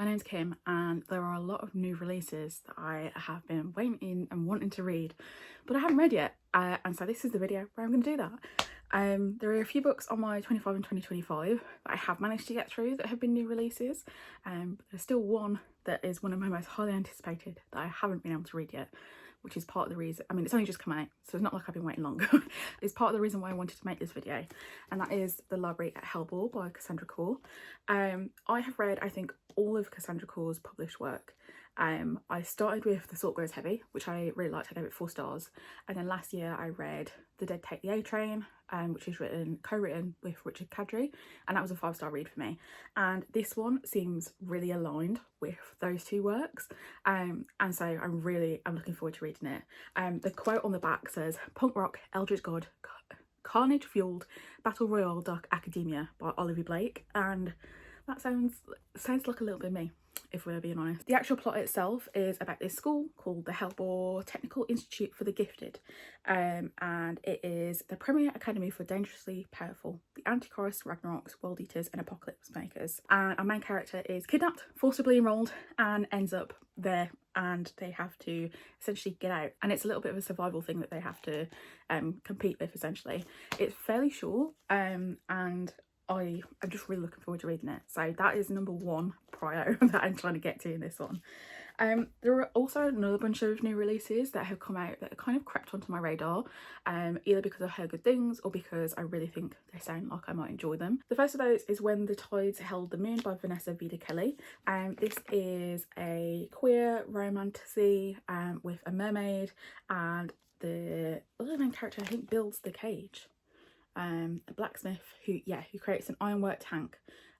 name's Kim, and there are a lot of new releases that I have been waiting and wanting to read, but I haven't read yet, and so this is the video where I'm going to do that. There are a few books on my 25 and 2025 that I have managed to get through that have been new releases, but there's still one that is one of my most highly anticipated that I haven't been able to read yet, which is part of the reason. I mean, it's only just come out, so it's not like I've been waiting long. It's part of the reason why I wanted to make this video, and that is The Library at Hellbore by Cassandra Khor. I have read, I think, all of Cassandra Khor's published work. I started with The Salt Grows Heavy, which I really liked. I gave it 4 stars, and then last year I read The Dead Take the A Train, which is co-written with Richard Kadri, and that was a 5-star read for me. And this one seems really aligned with those two works, and so I'm looking forward to reading it. The quote on the back says, "Punk rock, eldritch god, carnage fueled, battle royale dark academia" by Olivia Blake, and that sounds like a little bit of me, if we're being honest. The actual plot itself is about this school called the Hellbore Technical Institute for the Gifted, and it is the premier academy for dangerously powerful, the Antichrist, Ragnaroks, World Eaters and Apocalypse Makers. And our main character is kidnapped, forcibly enrolled, and ends up there, and they have to essentially get out, and it's a little bit of a survival thing that they have to compete with essentially. It's fairly short, and I'm just really looking forward to reading it. So that is number 1 prio that I'm trying to get to in this one. There are also another bunch of new releases that have come out that have kind of crept onto my radar, either because I've heard good things or because I really think they sound like I might enjoy them. The first of those is When the Tides Held the Moon by Vanessa Vida Kelly. This is a queer romantasy with a mermaid, and the other main character I think builds the cage. A blacksmith who creates an ironwork tank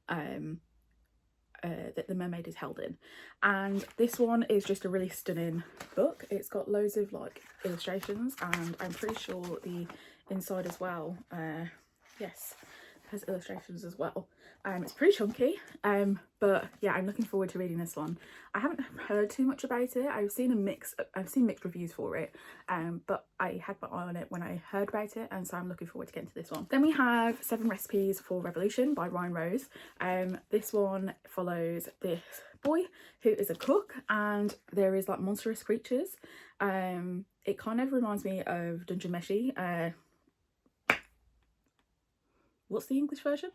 that the mermaid is held in, and this one is just a really stunning book. It's got loads of like illustrations, and I'm pretty sure the inside as well yes, has illustrations as well. It's pretty chunky, but yeah, I'm looking forward to reading this one. I haven't heard too much about it. I've seen mixed reviews for it, but I had my eye on it when I heard about it, and so I'm looking forward to getting to this one. Then we have 7 Recipes for Revolution by Ryan Rose. This one follows this boy who is a cook, and there is like monstrous creatures. It kind of reminds me of Dungeon Meshi. What's the English version?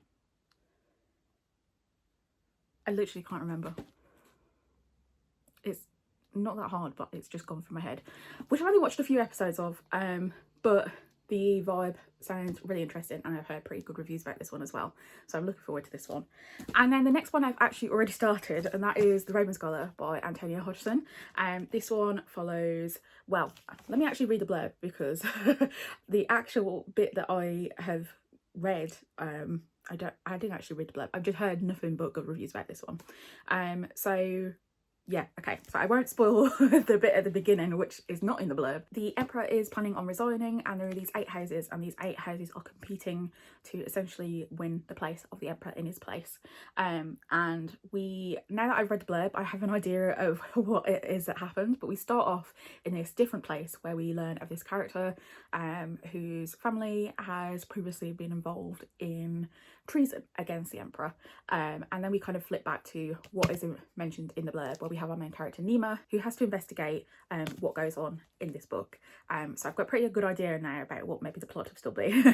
I literally can't remember. It's not that hard, but it's just gone from my head, which I've only watched a few episodes of, but the vibe sounds really interesting, and I've heard pretty good reviews about this one as well, so I'm looking forward to this one. And then the next one I've actually already started, and that is The Raven Scholar by Antonia Hodgson. This one follows, well, let me actually read the blurb, because the actual bit that I have read, I didn't actually read the blurb. I've just heard nothing but good reviews about this one. So yeah, okay, so I won't spoil the bit at the beginning, which is not in the blurb. The Emperor is planning on resigning, and there are these 8 houses, and these 8 houses are competing to essentially win the place of the Emperor in his place. And now that I've read the blurb, I have an idea of what it is that happens, but we start off in this different place where we learn of this character whose family has previously been involved in treason against the Emperor, and then we kind of flip back to what is mentioned in the blurb, where we have our main character Nima, who has to investigate what goes on in this book. So I've got pretty good idea now about what maybe the plot will still be,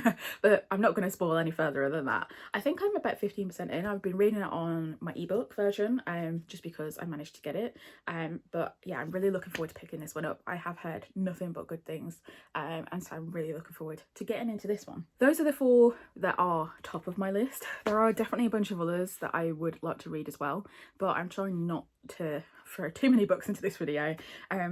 but I'm not going to spoil any further than that. I think I'm about 15% in. I've been reading it on my ebook version, just because I managed to get it, but yeah, I'm really looking forward to picking this one up. I have heard nothing but good things, and so I'm really looking forward to getting into this one. Those are the 4 that are top of my list. There are definitely a bunch of others that I would like to read as well, but I'm trying not to throw too many books into this video. I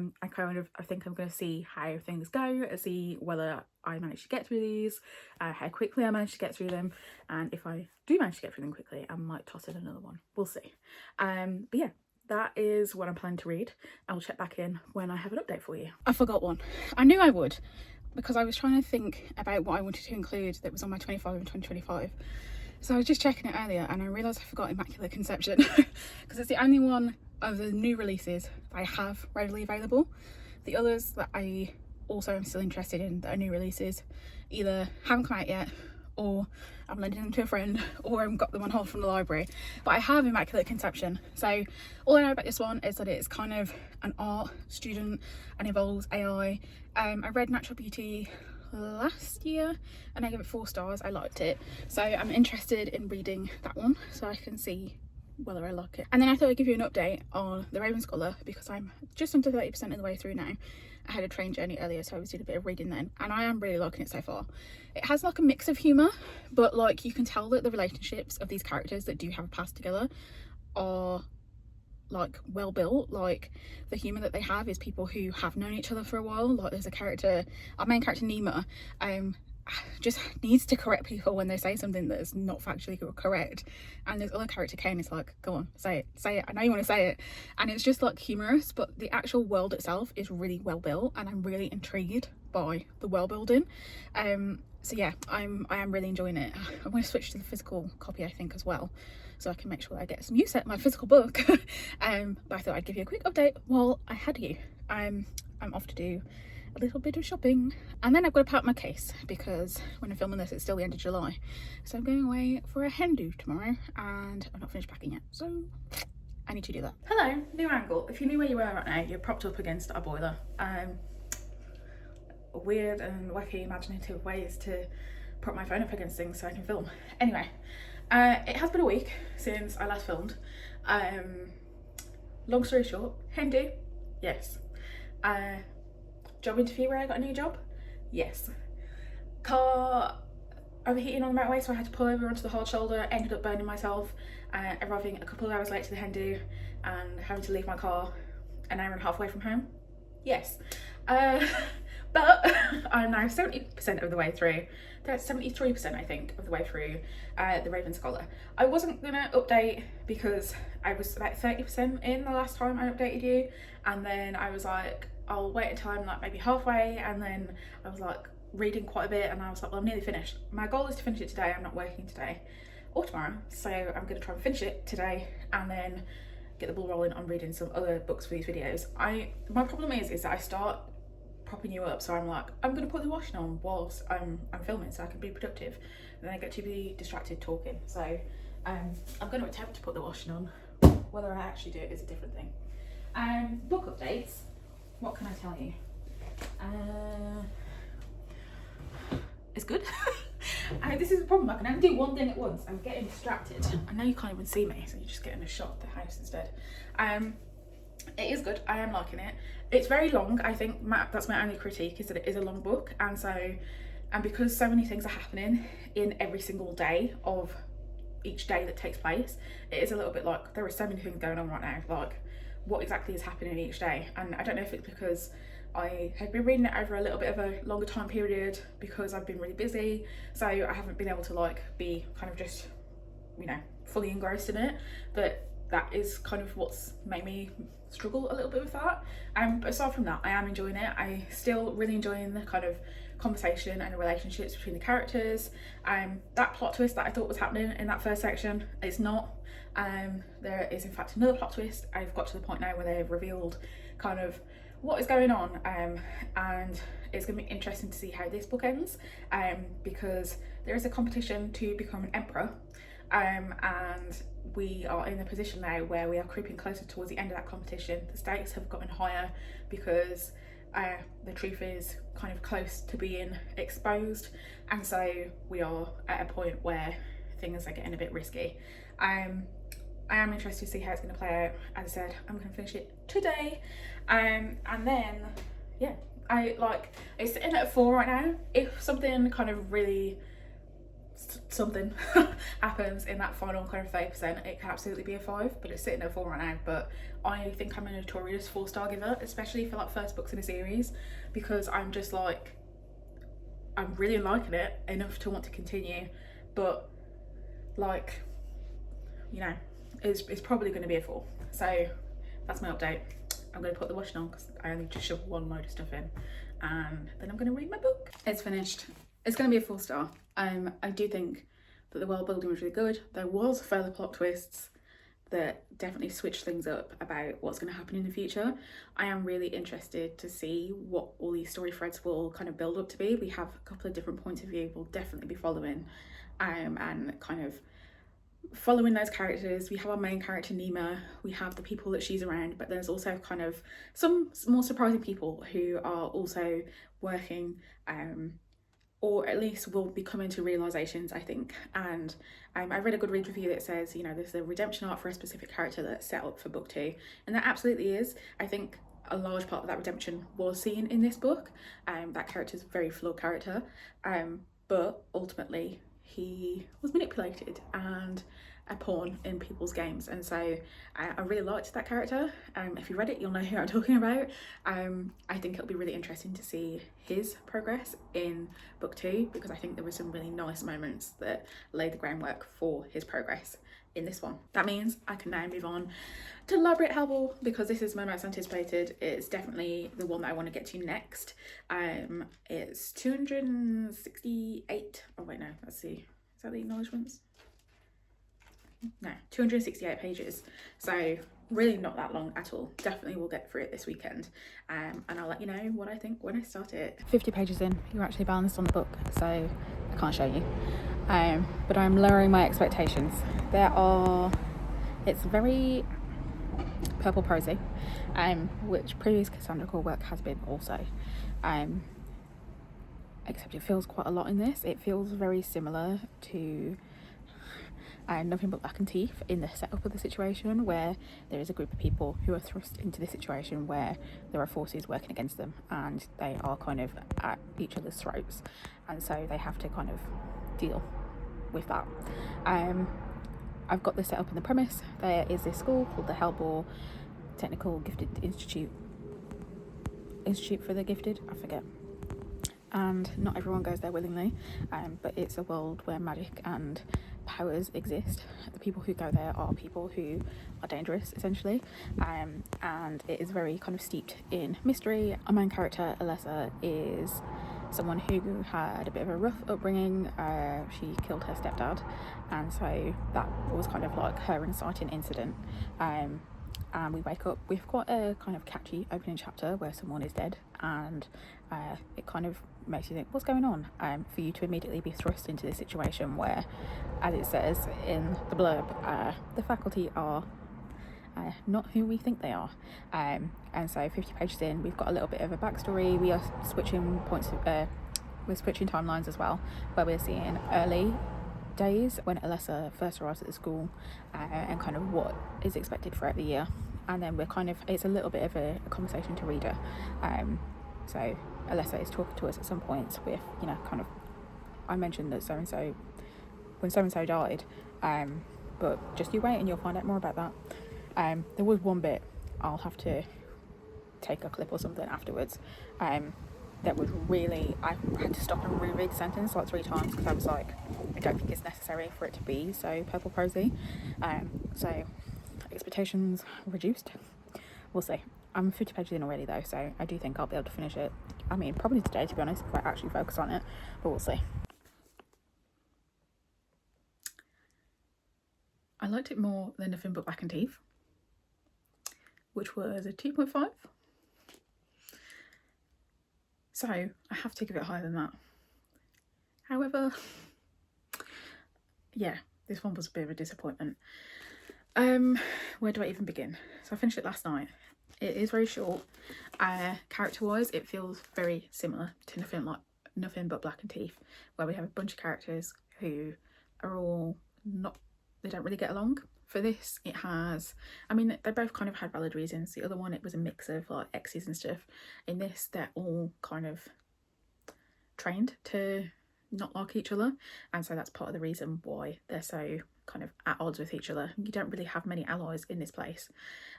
think I'm going to see how things go, see whether I manage to get through these, how quickly I manage to get through them, and if I do manage to get through them quickly, I might toss in another one. We'll see. But yeah, that is what I'm planning to read. I'll check back in when I have an update for you. I forgot one. I knew I would, because I was trying to think about what I wanted to include that was on my 25 and 2025. So I was just checking it earlier, and I realised I forgot Immaculate Conception, because it's the only one of the new releases that I have readily available. The others that I also am still interested in that are new releases either haven't come out yet, or I'm lending them to a friend, or I've got them on hold from the library. But I have Immaculate Conception. So all I know about this one is that it's kind of an art student and involves AI. I read Natural Beauty last year and I gave it 4 stars. I liked it, so I'm interested in reading that one so I can see whether I like it. And then I thought I'd give you an update on The Raven Scholar because I'm just under 30% of the way through now. I had a train journey earlier, so I was doing a bit of reading then, and I am really liking it so far. It has like a mix of humour, but like you can tell that the relationships of these characters that do have a past together are like well built. Like the humour that they have is people who have known each other for a while. Like there's a character, our main character Nima, just needs to correct people when they say something that is not factually correct, and this other character Kane is like, go on, say it, I know you want to say it. And it's just like humorous, but the actual world itself is really well built and I'm really intrigued by the world building. So yeah, I am really enjoying it. I'm going to switch to the physical copy I think as well, so I can make sure I get some use out of my physical book. But I thought I'd give you a quick update while I had you. I'm off to do a little bit of shopping, and then I've got to pack my case because when I'm filming this it's still the end of July, so I'm going away for a hen do tomorrow and I'm not finished packing yet, so I need to do that. Hello, new angle. If you knew where you were right now, you're propped up against a boiler. Weird and wacky imaginative ways to prop my phone up against things so I can film. Anyway, it has been a week since I last filmed. Long story short, hen do, yes. Job interview where I got a new job, yes. Car overheating on the motorway, so I had to pull over onto the hard shoulder, ended up burning myself, arriving a couple of hours late to the hen do and having to leave my car an hour and a half away from home, yes. But I'm now 70% of the way through. That's 73% I think of the way through The Raven Scholar. I wasn't gonna update because I was about 30% in the last time I updated you, and then I was like, I'll wait until I'm like maybe halfway, and then I was like reading quite a bit and I was like, well, I'm nearly finished. My goal is to finish it today. I'm not working today or tomorrow, so I'm gonna try and finish it today and then get the ball rolling on reading some other books for these videos. My problem is that I start propping you up, so I'm like, I'm gonna put the washing on whilst I'm filming so I can be productive, and then I get to be distracted talking. So I'm going to attempt to put the washing on. Whether I actually do it is a different thing. Book updates, what can I tell you? It's good. This is the problem, I can only do one thing at once. I'm getting distracted. I know you can't even see me, so you're just getting a shot of the house instead. It is good, I am liking it. It's very long, I think that's my only critique, is that it is a long book, and because so many things are happening in every single day of each day that takes place, it is a little bit like there are so many things going on right now, like what exactly is happening each day. And I don't know if it's because I have been reading it over a little bit of a longer time period because I've been really busy, so I haven't been able to like be kind of just, you know, fully engrossed in it, but that is kind of what's made me struggle a little bit with that. But aside from that, I am enjoying it. I still really enjoying the kind of conversation and the relationships between the characters. That plot twist that I thought was happening in that first section, it's not. There is in fact another plot twist. I've got to the point now where they've revealed kind of what is going on, and it's going to be interesting to see how this book ends, because there is a competition to become an emperor, and we are in a position now where we are creeping closer towards the end of that competition. The stakes have gotten higher because the truth is kind of close to being exposed, and so we are at a point where things are getting a bit risky. I am interested to see how it's going to play out. As I said, I'm going to finish it today, and then yeah, it's sitting at a 4 right now. If something kind of really something happens in that final kind of 30%, it can absolutely be a 5, but it's sitting at a 4 right now. But I think I'm a notorious 4-star giver, especially for like first books in a series, because I'm just like, I'm really liking it enough to want to continue, but like, you know, it's probably going to be a 4. So that's my update. I'm going to put the washing on because I only just shoved one load of stuff in, and then I'm going to read my book. It's finished. It's going to be a 4-star. I do think that the world building was really good. There was further plot twists that definitely switch things up about what's going to happen in the future. I am really interested to see what all these story threads will kind of build up to be. We have a couple of different points of view we'll definitely be following, and kind of following those characters. We have our main character Nima, we have the people that she's around, but there's also kind of some more surprising people who are also working, or at least will be coming to realizations, I think. And I read a good read review that says, you know, there's a redemption arc for a specific character that's set up for book 2, and that absolutely is. I think a large part of that redemption was seen in this book. That character's a very flawed character, but ultimately he was manipulated and a pawn in people's games, and so I really liked that character. If you read it, you'll know who I'm talking about. I think it'll be really interesting to see his progress in book 2, because I think there were some really nice moments that laid the groundwork for his progress in this one. That means I can now move on to Library at Hellball, because this is my most anticipated. It's definitely the one that I want to get to next. It's 268, oh wait no, let's see, is that the acknowledgements? No, 268 pages, so really not that long at all. Definitely will get through it this weekend, and I'll let you know what I think when I start it. 50 pages in, you're actually balanced on the book, so I can't show you, but I'm lowering my expectations. It's very purple prosy, which previous Cassandra Core work has been also, except it feels quite a lot in this. It feels very similar to Nothing But Black and Teeth in the setup of the situation, where there is a group of people who are thrust into this situation where there are forces working against them, and they are kind of at each other's throats, and so they have to kind of deal with that. I've got this set up in the premise. There is this school called the Hellball Technical Gifted Institute for the Gifted, I forget, and not everyone goes there willingly, but it's a world where magic and powers exist. The people who go there are people who are dangerous, essentially, and it is very kind of steeped in mystery. Our main character, Alessa, is someone who had a bit of a rough upbringing. She killed her stepdad, and so that was kind of like her inciting incident. And we wake up with quite a kind of catchy opening chapter where someone is dead, and it kind of makes you think, what's going on? For you to immediately be thrust into this situation where, as it says in the blurb, the faculty are not who we think they are. And so 50 pages in, we've got a little bit of a backstory. We are switching we're switching timelines as well, where we're seeing early days when Alessa first arrives at the school, and kind of what is expected throughout the year, and then it's a little bit of a conversation to reader. So Alessa is talking to us at some points with, you know, kind of, I mentioned that so-and-so, when so-and-so died, but just you wait and you'll find out more about that. There was one bit, I'll have to take a clip or something afterwards, that was really, I had to stop and reread the sentence like 3 times, because I was like, I don't think it's necessary for it to be so purple prosy. So expectations reduced. We'll see. I'm 50 pages in already though, so I do think I'll be able to finish it. I mean, probably today, to be honest, if I actually focus on it, but we'll see. I liked it more than Nothing But Black and Teeth, which was a 2.5. So I have to give it higher than that. However, yeah, this one was a bit of a disappointment. Where do I even begin? So I finished it last night. It is very short. Character-wise, it feels very similar to Nothing But Black and Teeth, where we have a bunch of characters who are all they don't really get along. For this, it has, I mean, they both kind of had valid reasons. The other one, it was a mix of like exes and stuff. In this, they're all kind of trained to not like each other, and so that's part of the reason why they're so kind of at odds with each other. You don't really have many allies in this place.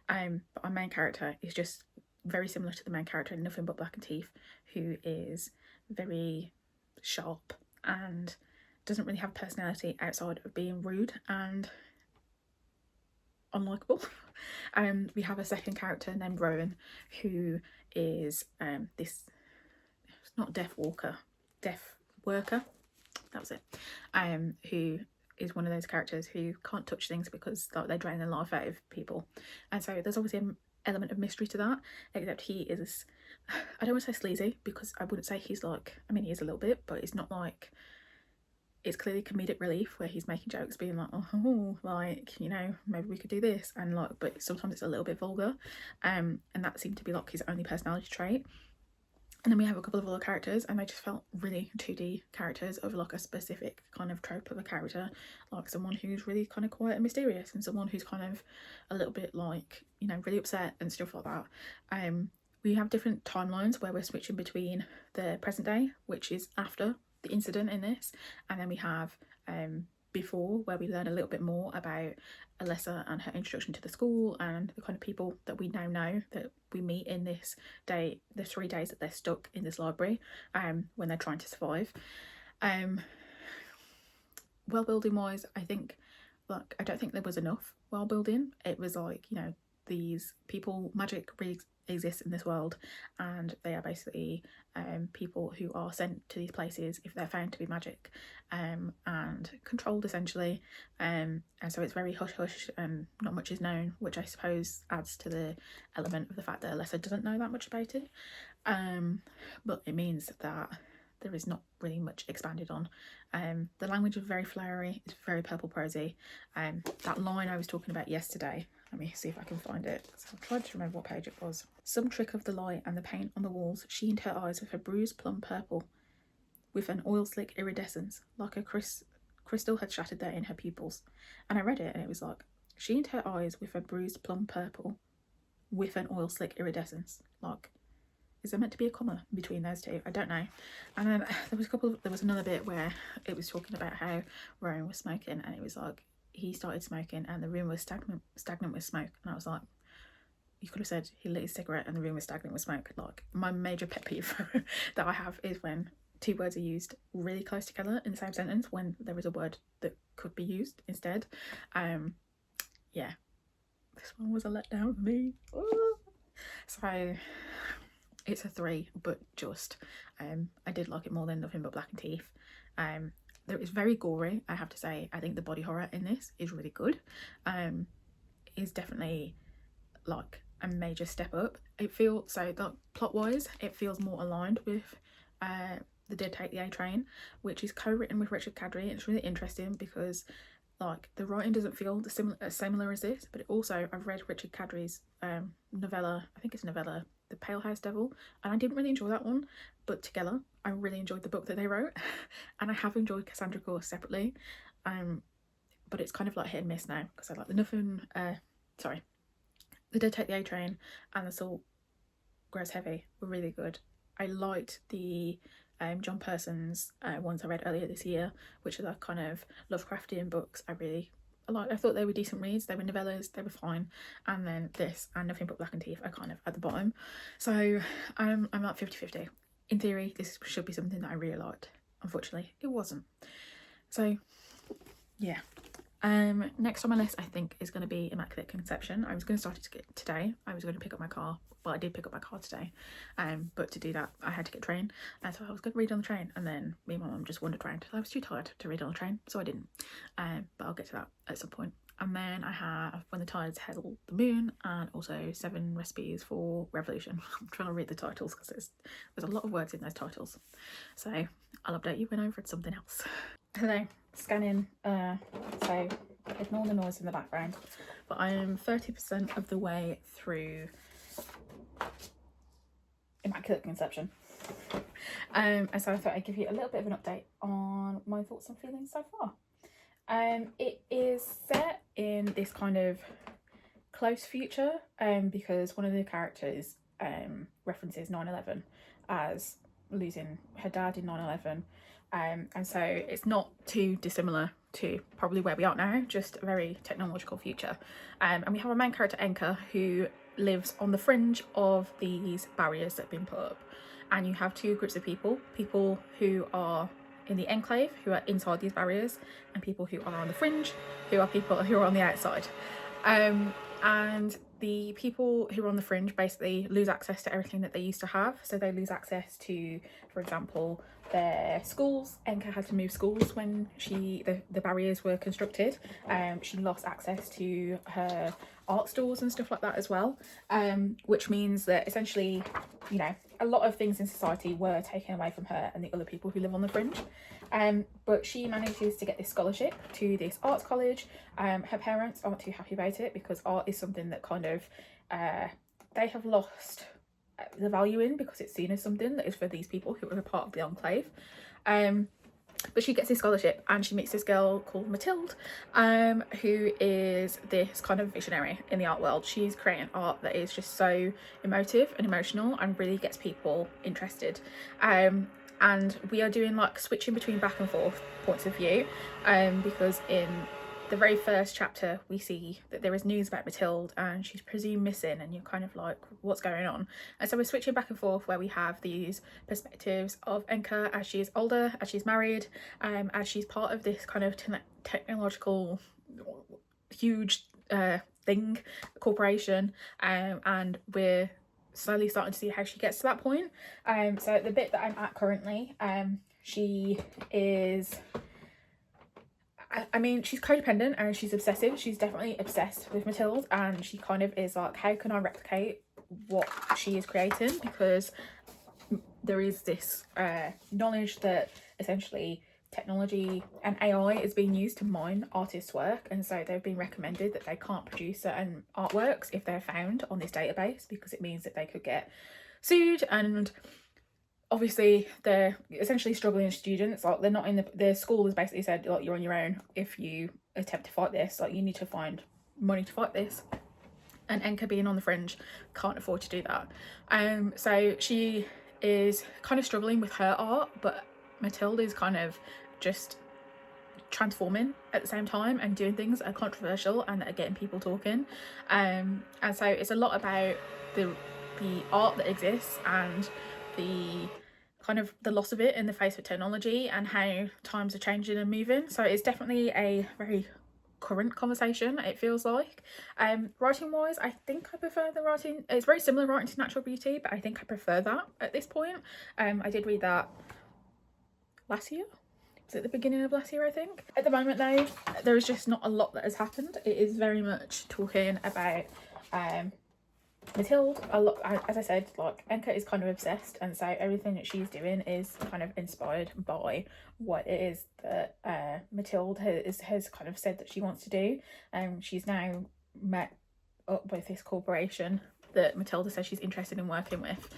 But our main character is just very similar to the main character in Nothing But Black and Teeth, who is very sharp and doesn't really have personality outside of being rude and unlikable. We have a second character named Rowan, who is this, it's not deaf worker, that was it, who is one of those characters who can't touch things because like they drain the life out of people, and so there's obviously an element of mystery to that, except he is, I don't want to say sleazy because I wouldn't say he's like, I mean he is a little bit, but it's not like, it's clearly comedic relief where he's making jokes being like, oh, like, you know, maybe we could do this, and like, but sometimes it's a little bit vulgar, and that seemed to be like his only personality trait. And then we have a couple of other characters and they just felt really 2D characters of like a specific kind of trope of a character, like someone who's really kind of quiet and mysterious, and someone who's kind of a little bit like, you know, really upset and stuff like that. We have different timelines where we're switching between the present day, which is after the incident in this, and then we have before, where we learn a little bit more about Alessa and her introduction to the school and the kind of people that we now know that we meet in this day, the 3 days that they're stuck in this library when they're trying to survive. World building wise, I think, like, I don't think there was enough world building. It was like, you know, these people, magic really exists in this world, and they are basically people who are sent to these places if they're found to be magic, and controlled essentially, and so it's very hush hush and not much is known, which I suppose adds to the element of the fact that Alessa doesn't know that much about it, but it means that there is not really much expanded on. The language is very flowery, it's very purple prosy. That line I was talking about yesterday, let me see if I can find it. So I tried to remember what page it was. Some trick of the light and the paint on the walls sheened her eyes with a bruised plum purple, with an oil slick iridescence, like a crystal had shattered there in her pupils. And I read it and it was like, sheened her eyes with a bruised plum purple, with an oil slick iridescence. Like, is there meant to be a comma between those two? I don't know. And then there was another bit where it was talking about how Rowan was smoking, and it was like, he started smoking and the room was stagnant with smoke, and I was like, you could have said he lit his cigarette and the room was stagnant with smoke. Like, my major pet peeve that I have is when two words are used really close together in the same sentence when there is a word that could be used instead. Yeah, this one was a letdown for me. So it's a 3, but just I did like it more than Nothing But Black and Teeth. There is very gory, I have to say. I think the body horror in this is really good. Is definitely like a major step up. It feels, so the plot wise, it feels more aligned with The Dead Take the A Train, which is co-written with Richard Kadrey. It's really interesting because like the writing doesn't feel similar as this, but it also, I've read Richard Kadrey's novella, I think it's novella, The Pale House Devil, and I didn't really enjoy that one, but together I really enjoyed the book that they wrote. And I have enjoyed Cassandra Clare separately, but it's kind of like hit and miss now, because I like The Dead Take the A Train and The Salt Grows Heavy were really good. I liked the John Person's ones I read earlier this year, which are the kind of Lovecraftian books. I thought they were decent reads. They were novellas, they were fine. And then this and Nothing But Black and Teeth are kind of at the bottom. So I'm like 50-50. In theory, this should be something that I really liked. Unfortunately, it wasn't. So yeah. Next on my list, I think, is going to be Immaculate Conception. I was going to start it today. I was going to pick up my car. Well, I did pick up my car today. But to do that, I had to get a train. And so I was going to read on the train. And then me and my mum just wandered around. I was too tired to read on the train, so I didn't. But I'll get to that at some point. And then I have When the Tides Held the Moon, and also 7 Recipes for Revolution. I'm trying to read the titles because there's a lot of words in those titles. So I'll update you when I've read something else. Hello, scanning. So ignore the noise in the background. But I am 30% of the way through Immaculate Conception. And so I thought I'd give you a little bit of an update on my thoughts and feelings so far. It is set in this kind of close future, because one of the characters references 9/11 as losing her dad in 9/11, and so it's not too dissimilar to probably where we are now, just a very technological future. And we have a main character, Enka, who lives on the fringe of these barriers that have been put up, and you have 2 groups of people who are in the enclave, who are inside these barriers, and people who are on the fringe, who are people who are on the outside. And the people who are on the fringe basically lose access to everything that they used to have. So they lose access to, for example, their schools. Enka had to move schools when the barriers were constructed. She lost access to her art stores and stuff like that as well, which means that essentially, you know, a lot of things in society were taken away from her and the other people who live on the fringe. But she manages to get this scholarship to this arts college. Her parents aren't too happy about it because art is something that kind of they have lost the value in, because it's seen as something that is for these people who are a part of the enclave. But she gets this scholarship and she meets this girl called Mathilde, who is this kind of visionary in the art world. She's creating art that is just so emotive and emotional and really gets people interested. And we are doing like switching between back and forth points of view, because in the very first chapter we see that there is news about Mathilde and she's presumed missing, and you're kind of like, what's going on? And so we're switching back and forth where we have these perspectives of Enka as she is older, as she's married, as she's part of this kind of technological huge corporation, and we're slowly starting to see how she gets to that point. So the bit that I'm at currently, she is, I mean, she's codependent and she's obsessive. She's definitely obsessed with Mathilde, and she kind of is like, how can I replicate what she is creating? Because there is this knowledge that essentially technology and AI is being used to mine artists' work, and so they've been recommended that they can't produce certain artworks if they're found on this database, because it means that they could get sued. And obviously they're essentially struggling students, like they're not in the school has basically said, like, you're on your own if you attempt to fight this, like you need to find money to fight this. And Enka, being on the fringe, can't afford to do that. So she is kind of struggling with her art, but Mathilde is kind of just transforming at the same time and doing things that are controversial and that are getting people talking. And so it's a lot about the art that exists and the kind of the loss of it in the face of technology and how times are changing and moving. So it's definitely a very current conversation, it feels like. Writing wise, I think I prefer the writing. It's very similar writing to Natural Beauty, but I think I prefer that at this point. I did read that last year. It's at the beginning of last year, I think. At the moment though, there is just not a lot that has happened. It is very much talking about Mathilde a lot. As I said, like, Enka is kind of obsessed, and so everything that she's doing is kind of inspired by what it is that Mathilde has kind of said that she wants to do. She's now met up with this corporation that Mathilde says she's interested in working with,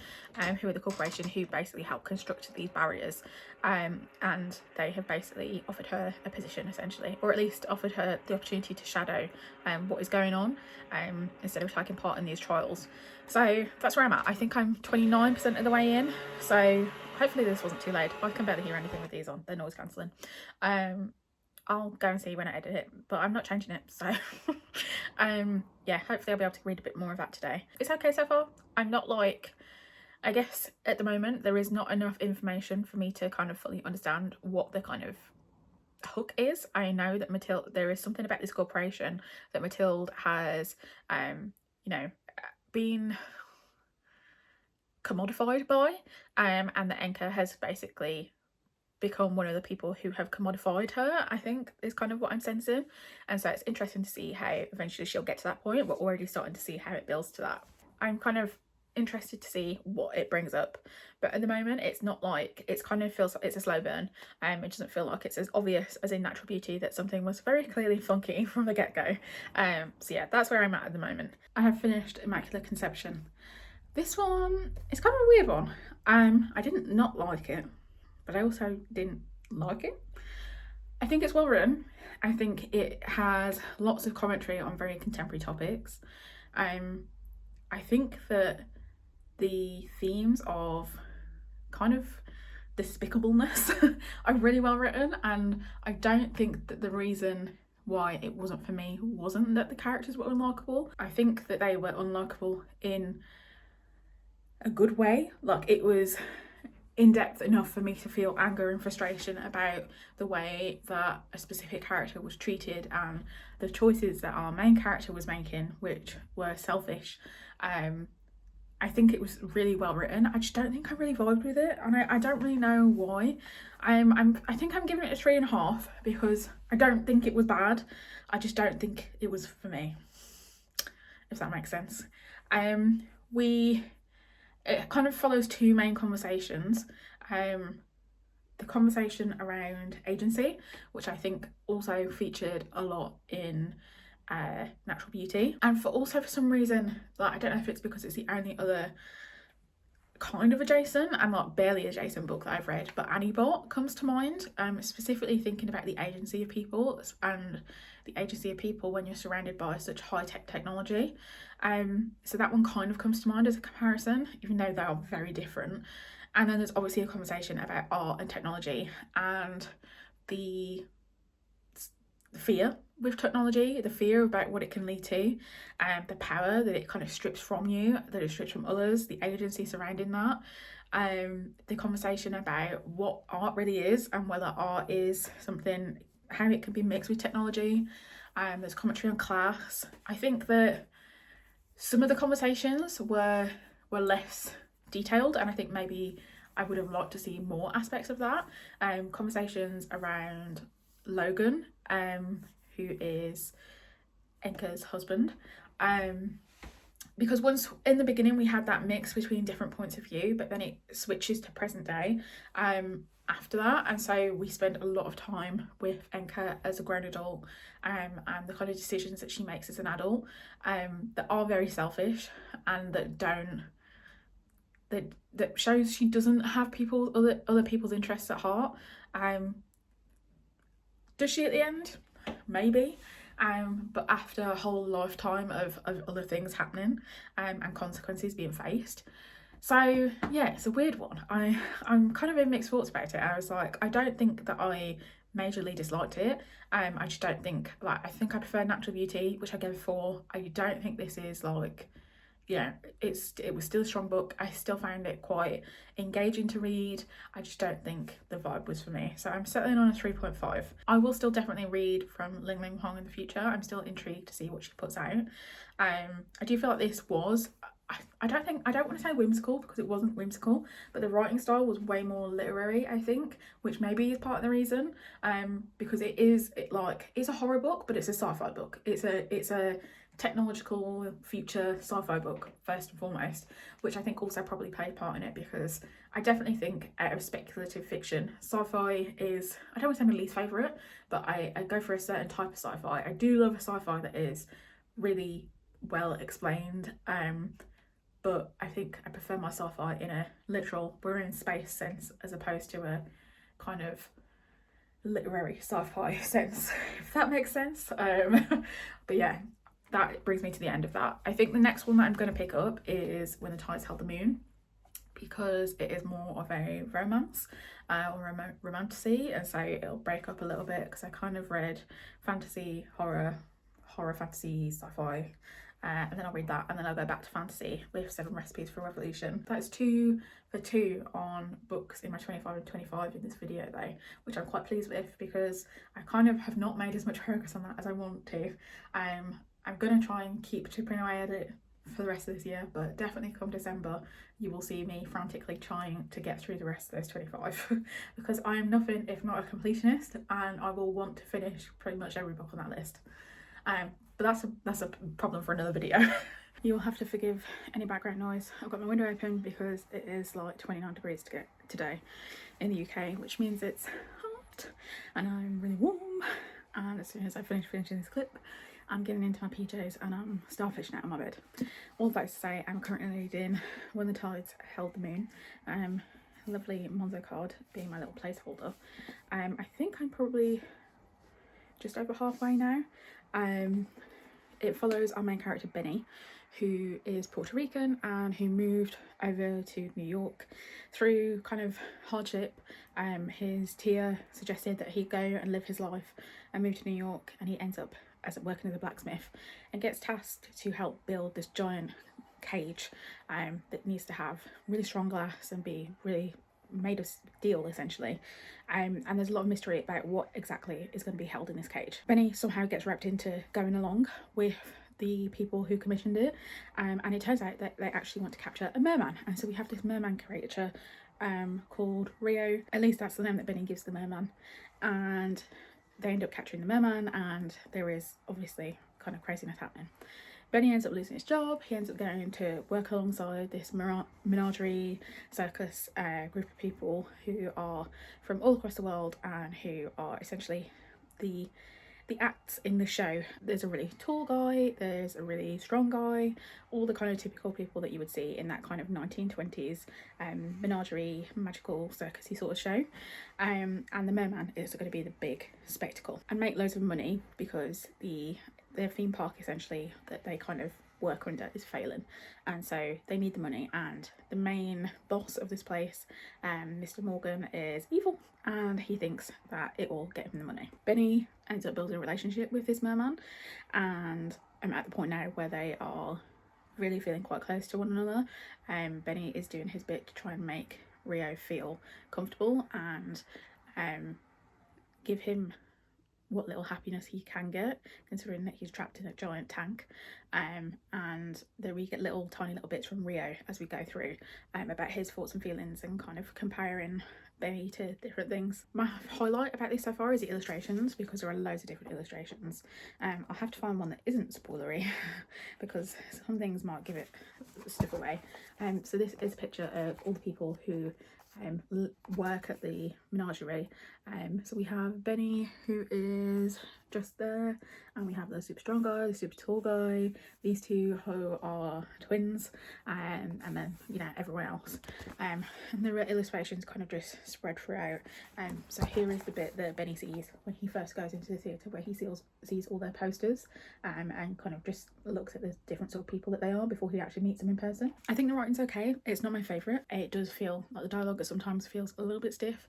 who are the corporation who basically help construct these barriers, and they have basically offered her a position essentially, or at least offered her the opportunity to shadow what is going on, instead of taking part in these trials. So that's where I'm at. I think I'm 29% of the way in, so hopefully this wasn't too late. I can barely hear anything with these on, they're noise cancelling. I'll go and see when I edit it, but I'm not changing it, so yeah, hopefully I'll be able to read a bit more of that today. It's okay so far. I'm not like, I guess at the moment there is not enough information for me to kind of fully understand what the kind of hook is. I know that Mathilde, there is something about this corporation that Mathilde has you know, been commodified by, and that Enka has basically become one of the people who have commodified her, I think is kind of what I'm sensing. And so it's interesting to see how eventually she'll get to that point. We're already starting to see how it builds to that. I'm kind of interested to see what it brings up, but at the moment it's not like, it's kind of feels like it's a slow burn. It doesn't feel like it's as obvious as in Natural Beauty that something was very clearly funky from the get-go. So yeah, that's where I'm at the moment. I have finished Immaculate Conception. This one is kind of a weird one. I didn't not like it, but I also didn't like it. I think it's well written. I think it has lots of commentary on very contemporary topics. I think that the themes of kind of despicableness are really well written, and I don't think that the reason why it wasn't for me wasn't that the characters were unlikable. I think that they were unlikable in a good way. Like, it was in depth enough for me to feel anger and frustration about the way that a specific character was treated and the choices that our main character was making, which were selfish. I think it was really well written. I just don't think I really vibed with it, and I don't really know why. I think I'm giving it a 3.5 because I don't think it was bad. I just don't think it was for me, if that makes sense. It kind of follows two main conversations. The conversation around agency, which I think also featured a lot in Natural Beauty, and for some reason, like, I don't know if it's because it's the only other kind of adjacent and like barely adjacent book that I've read, but Annie Bot comes to mind, specifically thinking about the agency of people and the agency of people when you're surrounded by such high-tech technology. So that one kind of comes to mind as a comparison, even though they are very different. And then there's obviously a conversation about art and technology and the fear with technology, the fear about what it can lead to, the power that it kind of strips from you, that it strips from others, the agency surrounding that, the conversation about what art really is and whether art is something, how it can be mixed with technology. There's commentary on class. I think that some of the conversations were less detailed, and I think maybe I would have liked to see more aspects of that. Conversations around Logan, who is Enka's husband, because once in the beginning we had that mix between different points of view, but then it switches to present day after that, and so we spend a lot of time with Enka as a grown adult, and the kind of decisions that she makes as an adult that are very selfish and that shows she doesn't have other people's interests at heart. Does she at the end? Maybe. But after a whole lifetime of other things happening and consequences being faced. So yeah, it's a weird one. I'm kind of in mixed thoughts about it. I was like, I don't think that I majorly disliked it. I just don't think, like, I think I prefer Natural Beauty, which I gave a 4. I don't think this is like, yeah, it was still a strong book. I still found it quite engaging to read. I just don't think the vibe was for me. So I'm settling on a 3.5. I will still definitely read from Ling Ling Hong in the future. I'm still intrigued to see what she puts out. I do feel like this was, I don't want to say whimsical because it wasn't whimsical, but the writing style was way more literary, I think, which maybe is part of the reason. Because it's a horror book, but it's a sci-fi book. It's a technological future sci-fi book first and foremost, which I think also probably played part in it, because I definitely think out of speculative fiction, sci-fi is, I don't want to say my least favourite, but I go for a certain type of sci-fi. I do love a sci-fi that is really well explained, but I think I prefer my sci-fi in a literal, we're in space sense, as opposed to a kind of literary sci-fi sense, if that makes sense. But yeah, that brings me to the end of that. I think the next one that I'm going to pick up is When the Tides Held the Moon, because it is more of a romance or romantasy, and so it'll break up a little bit, because I kind of read fantasy, horror fantasy, sci-fi, and then I'll read that, and then I'll go back to fantasy with 7 Recipes for Revolution. That's 2 for 2 on books in my 25 and 25 in this video though, which I'm quite pleased with, because I kind of have not made as much progress on that as I want to. I'm going to try and keep chipping away at it for the rest of this year, but definitely come December you will see me frantically trying to get through the rest of those 25 because I am nothing if not a completionist, and I will want to finish pretty much every book on that list. But that's a problem for another video. You'll have to forgive any background noise. I've got my window open because it is like 29 degrees today in the UK, which means it's hot and I'm really warm, and as soon as I finish finishing this clip I'm getting into my PJs and I'm starfishing out of my bed. All that to say, I'm currently reading When the Tides Held the Moon. Lovely Monzo card being my little placeholder. I think I'm probably just over halfway now. It follows our main character Benny, who is Puerto Rican and who moved over to New York through kind of hardship. His tia suggested that he go and live his life and move to New York, and he ends up working as a blacksmith and gets tasked to help build this giant cage that needs to have really strong glass and be really made a deal essentially, and there's a lot of mystery about what exactly is going to be held in this cage. Benny somehow gets wrapped into going along with the people who commissioned it, and it turns out that they actually want to capture a merman, and so we have this merman creature called Rio. At least that's the name that Benny gives the merman, and they end up capturing the merman, and there is obviously kind of craziness happening. Benny ends up losing his job. He ends up going to work alongside this menagerie circus group of people who are from all across the world and who are essentially the acts in the show. There's a really tall guy, there's a really strong guy, all the kind of typical people that you would see in that kind of 1920s menagerie, magical circusy sort of show. And the merman is going to be the big spectacle and make loads of money because their theme park essentially that they kind of work under is failing, and so they need the money, and the main boss of this place, Mr. Morgan, is evil and he thinks that it will get him the money. Benny ends up building a relationship with this merman, and I'm at the point now where they are really feeling quite close to one another. Benny is doing his bit to try and make Rio feel comfortable and give him what little happiness he can get, considering that he's trapped in a giant tank, and that we get tiny little bits from Rio as we go through about his thoughts and feelings and kind of comparing Benny to different things. My highlight about this so far is the illustrations, because there are loads of different illustrations. I'll have to find one that isn't spoilery because some things might give it stuff away. So this is a picture of all the people who work at the menagerie. So we have Benny, who is just there, and we have the super strong guy, the super tall guy, these two who are twins, and then, you know, everyone else. And there are illustrations kind of just spread throughout. So here is the bit that Benny sees when he first goes into the theatre, where he sees all their posters, and kind of just looks at the different sort of people that they are before he actually meets them in person. I think the writing's okay. It's not my favourite. It does feel like the dialogue sometimes feels a little bit stiff,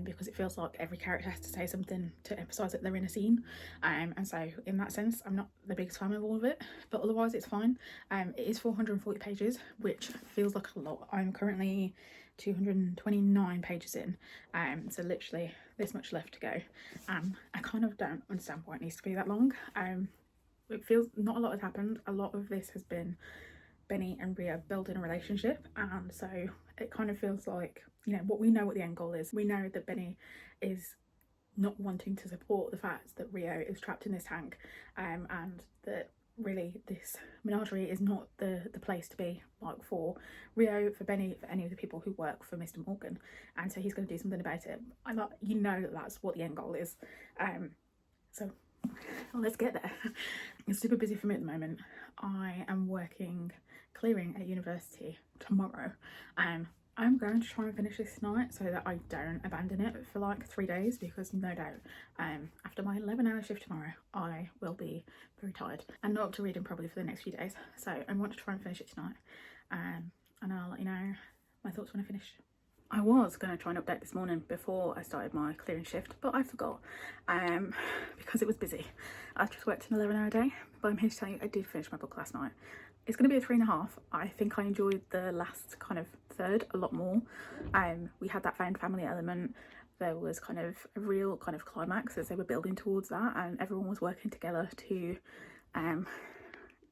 because it feels like every character has to say something to emphasise that they're in a scene, and so in that sense I'm not the biggest fan of all of it, but otherwise it's fine. It is 440 pages, which feels like a lot. I'm currently 229 pages in, so literally this much left to go. I kind of don't understand why it needs to be that long. It feels not a lot has happened. A lot of this has been Benny and Rio building a relationship, and so it kind of feels like, you know, we know what the end goal is. We know that Benny is not wanting to support the fact that Rio is trapped in this tank, and that really this menagerie is not the place to be, like, for Rio, for Benny, for any of the people who work for Mr. Morgan, and so he's going to do something about it. You know that that's what the end goal is. So let's get there. It's super busy for me at the moment. I am working clearing at university tomorrow. I'm going to try and finish this tonight so that I don't abandon it for like 3 days, because no doubt after my 11-hour shift tomorrow I will be very tired and not up to reading probably for the next few days. So I want to try and finish it tonight, and I'll let you know my thoughts when I finish. I was going to try and update this morning before I started my clearing shift, but I forgot because it was busy. I just worked an 11-hour day, but I'm here to tell you I did finish my book last night. It's going to be a 3.5. I think I enjoyed the last kind of third a lot more. We had that found family element. There was kind of a real kind of climax as they were building towards that, and everyone was working together to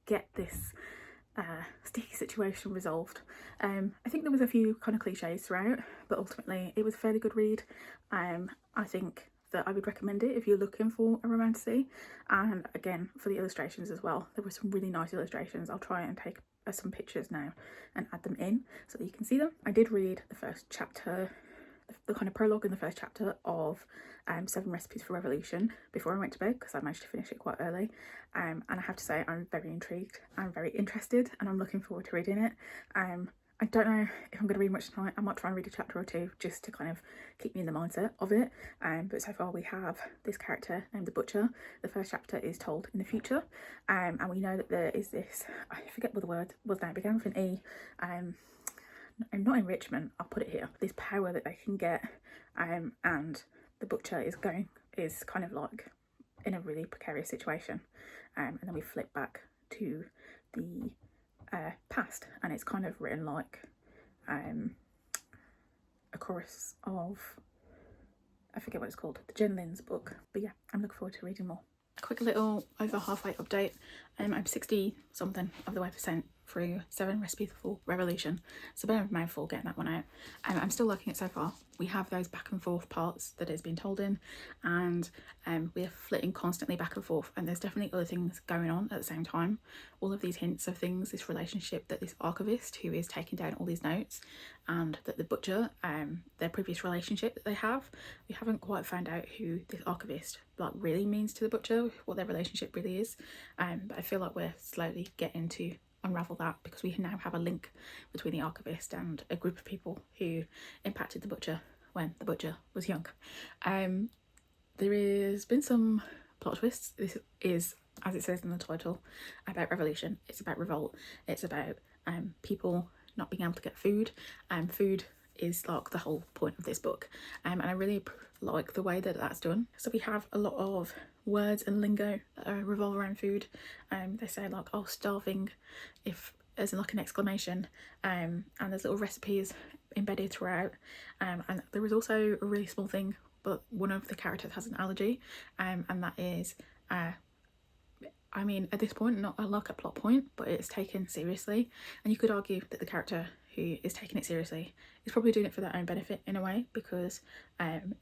get this sticky situation resolved. I think there was a few kind of cliches throughout, but ultimately it was a fairly good read. I think that I would recommend it if you're looking for a romantasy, and again for the illustrations as well. There were some really nice illustrations. I'll try and take some pictures now and add them in so that you can see them. I did read the first chapter, the kind of prologue in the first chapter of 7 Recipes for Revolution before I went to bed, because I managed to finish it quite early, and I have to say I'm very intrigued, I'm very interested, and I'm looking forward to reading it. I don't know if I'm going to read much tonight. I might try and read a chapter or two just to kind of keep me in the mindset of it, but so far we have this character named the Butcher. The first chapter is told in the future, and we know that there is this, I forget what the word was now, it began with an E, not enrichment, I'll put it here, this power that they can get, and the Butcher is kind of like in a really precarious situation, and then we flip back to the past, and it's kind of written like a chorus of, I forget what it's called, the Jen Lynn's book. But yeah, I'm looking forward to reading more. Quick little over halfway update. I'm 60 something of the way percent through 7 Recipes for Revolution, so bear in mind for getting that one out. I'm still liking it so far. We have those back and forth parts that it's been told in, and we're flitting constantly back and forth, and there's definitely other things going on at the same time. All of these hints of things, this relationship that this archivist who is taking down all these notes, and that the butcher, their previous relationship that they have, we haven't quite found out who this archivist like really means to the butcher, what their relationship really is, but I feel like we're slowly getting to unravel that, because we now have a link between the archivist and a group of people who impacted the butcher when the butcher was young. There has been some plot twists. This is, as it says in the title, about revolution. It's about revolt. It's about people not being able to get food, and food is like the whole point of this book, and I really like the way that that's done. So we have a lot of words and lingo that revolve around food. They say like, oh, starving, if as in like an exclamation, and there's little recipes embedded throughout, and there is also a really small thing, but one of the characters has an allergy, and that is I mean, at this point, not like a plot point, but it's taken seriously, and you could argue that the character who is taking it seriously is probably doing it for their own benefit in a way, because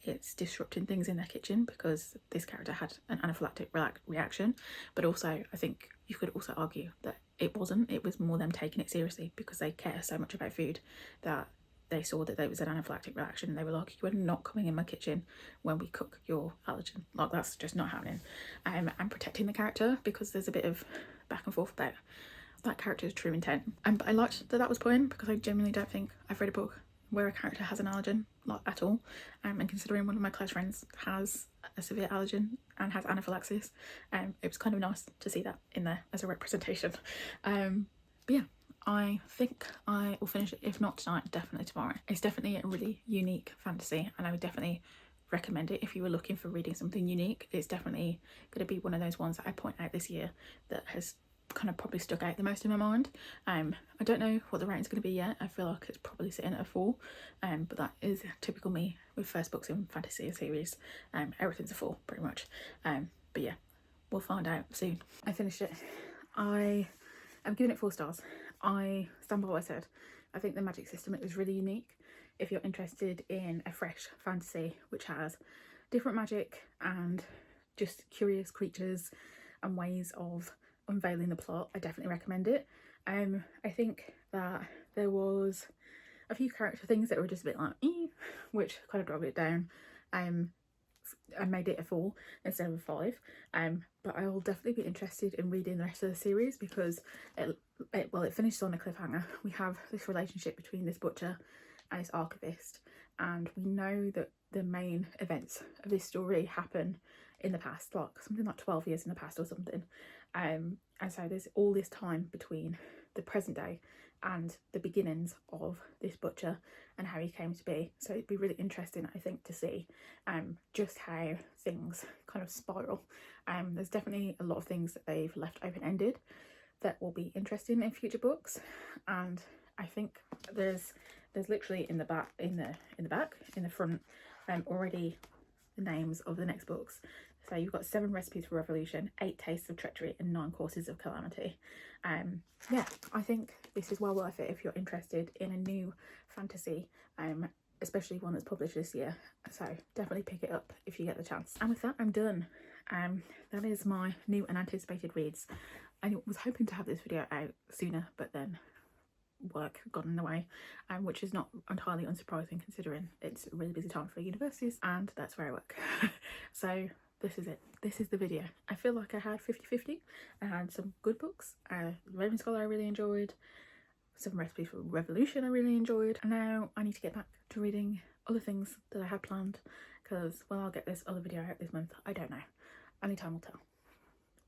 it's disrupting things in their kitchen, because this character had an anaphylactic reaction. But also, I think you could also argue that it was more them taking it seriously because they care so much about food that they saw that there was an anaphylactic reaction and they were like, you are not coming in my kitchen when we cook your allergen. Like, that's just not happening. And protecting the character, because there's a bit of back and forth about that character's true intent. But I liked that was put in, because I genuinely don't think I've read a book where a character has an allergen, like at all. And considering one of my close friends has a severe allergen and has anaphylaxis, it was kind of nice to see that in there as a representation. But yeah, I think I will finish it, if not tonight, definitely tomorrow. It's definitely a really unique fantasy, and I would definitely recommend it if you were looking for reading something unique. It's definitely going to be one of those ones that I point out this year that has kind of probably stuck out the most in my mind. I don't know what the rating's going to be yet. I feel like it's probably sitting at a 4, but that is typical me with first books in fantasy series. Everything's a 4 pretty much. But yeah, we'll find out soon. I finished it. I am giving it 4 stars. I stand by what I said. I think the magic system is really unique. If you're interested in a fresh fantasy which has different magic and just curious creatures and ways of unveiling the plot, I definitely recommend it. I think that there was a few character things that were just a bit like which kind of drove it down. I made it a 4 instead of a 5, but I will definitely be interested in reading the rest of the series, because it finishes on a cliffhanger. We have this relationship between this butcher and this archivist, and we know that the main events of this story happen in the past, like something like 12 years in the past or something, and so there's all this time between the present day and the beginnings of this butcher and how he came to be. So it'd be really interesting, I think, to see just how things kind of spiral. There's definitely a lot of things that they've left open-ended that will be interesting in future books, and I think there's literally in the front already the names of the next books. So you've got 7 Recipes for Revolution, 8 Tastes of Treachery, and 9 Courses of Calamity. Yeah, I think this is well worth it if you're interested in a new fantasy, especially one that's published this year. So definitely pick it up if you get the chance. And with that, I'm done. That is my new and anticipated reads. I was hoping to have this video out sooner, but then work got in the way, which is not entirely unsurprising considering it's a really busy time for universities and that's where I work. So this is it. This is the video. I feel like I had 50-50. I had some good books. Ravenskull I really enjoyed. Some Recipes for Revolution I really enjoyed. And now I need to get back to reading other things that I had planned, because when I'll get this other video out this month, I don't know. Only time will tell.